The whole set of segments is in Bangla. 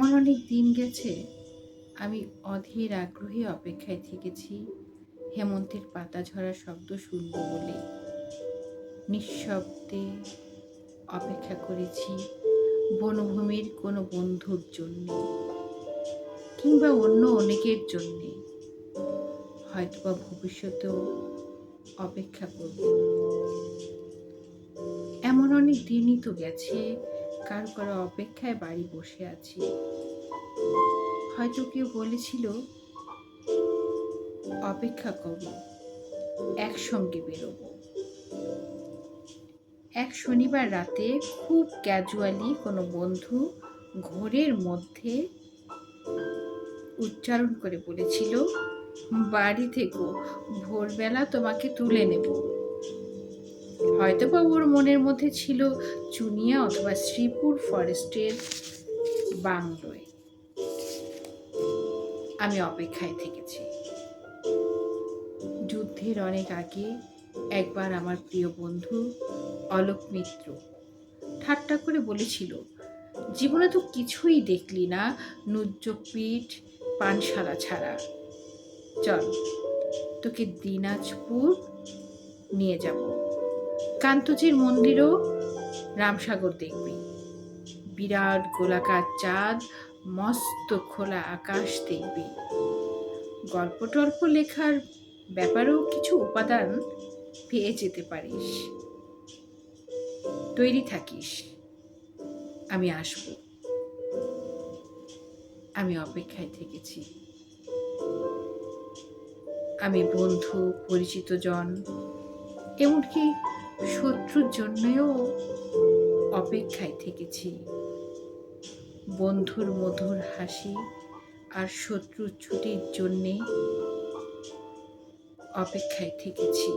এমন অনেক দিন গেছে, আমি অধীর আগ্রহে অপেক্ষায় থেকেছি হেমন্তের পাতা ঝরার শব্দ শুনব বলে। নিঃশব্দে অপেক্ষা করেছি বনভূমির কোনো বন্ধুর জন্যে, কিংবা অন্য অনেকের জন্যে। হয়তোবা ভবিষ্যতেও অপেক্ষা করব। এমন অনেক দিনই তো গেছে, কারো কারো অপেক্ষায় বাড়ি বসে আছি। হয়তো কেউ বলেছিল, অপেক্ষা করো, একসঙ্গে বেরোবো। এক শনিবার রাতে খুব ক্যাজুয়ালি কোনো বন্ধু ঘোরের মধ্যে উচ্চারণ করে বলেছিল, বাড়ি থেকো, ভোরবেলা তোমাকে তুলে নেব। হয়তোবা ওর মনের মধ্যে ছিল চুনিয়া অথবা শ্রীপুর ফরেস্টের বাংলোয়। আমি অপেক্ষায় থেকেছি। যুদ্ধের অনেক আগে একবার আমার প্রিয় বন্ধু অলোক মিত্র ঠাট্টা করে বলেছিল, জীবনে তো কিছুই দেখলি না নুজ্জপিঠ পানশালা ছাড়া। চল, তোকে দিনাজপুর নিয়ে যাব। কান্তজির মন্দিরও রামসাগর দেখবি, বিরাট গোলাকার চাঁদ, মস্ত খোলা আকাশ দেখবি। গল্প টল্প লেখার ব্যাপারেও কিছু উপাদান পেয়ে যেতে পারিস। তৈরি থাকিস, আমি আসব। আমি অপেক্ষায় থেকেছি। আমি বন্ধু, পরিচিত জন, এমনকি শত্রুর জন্যও অপেক্ষায় থেকেছি। বন্ধুর মধুর হাসি আর শত্রুর ছুটির জন্যে অপেক্ষায় থেকেছি।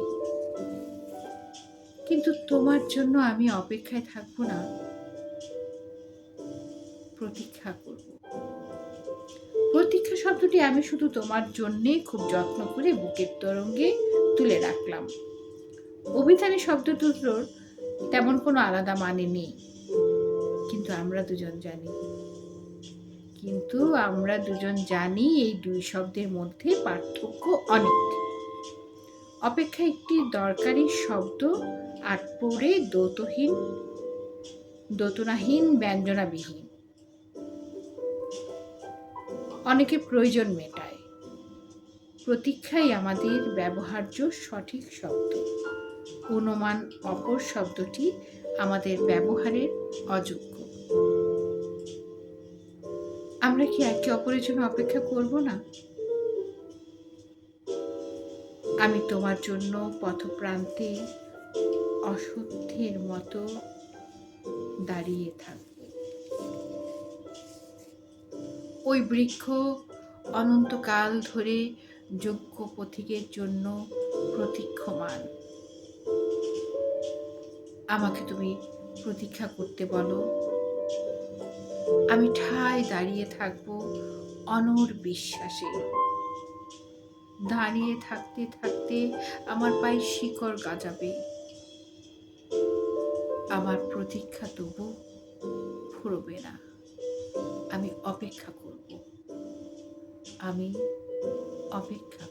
কিন্তু তোমার জন্য আমি অপেক্ষায় থাকবো না, প্রতীক্ষা করব। প্রতীক্ষা শব্দটি আমি শুধু তোমার জন্যে খুব যত্ন করে বুকের তরঙ্গে তুলে রাখলাম। অভিধানী শব্দ দুটোর তেমন কোনো আলাদা মানে নেই, কিন্তু আমরা দুজন জানি এই দুই শব্দের মধ্যে পার্থক্য অনেক। অপেক্ষা একটি দরকারি শব্দ, আর পড়ে দোতনাহীন, ব্যঞ্জনাবিহীন। অনেকে প্রয়োজন মেটায়। প্রতীক্ষাই আমাদের ব্যবহার্য সঠিক শব্দ। অনুমান অপর শব্দটি আমাদের ব্যবহারের অযোগ্য। আমরা কি একে অপরের জন্য অপেক্ষা করব না? আমি তোমার জন্য পথপ্রান্তে অসত্যের মতো দাঁড়িয়ে থাকব। ওই বৃক্ষ অনন্তকাল ধরে যোগ্য পথিকের জন্য প্রতীক্ষমান। আমাকে তুমি প্রতীক্ষা করতে বলো, আমি ঠায় দাঁড়িয়ে থাকব অনড় বিশ্বাসে। দাঁড়িয়ে থাকতে থাকতে আমার পায়ে শিকড় গজাবে। আমার প্রতীক্ষা তবু ফুরবে না। আমি অপেক্ষা করব। আমি অপেক্ষা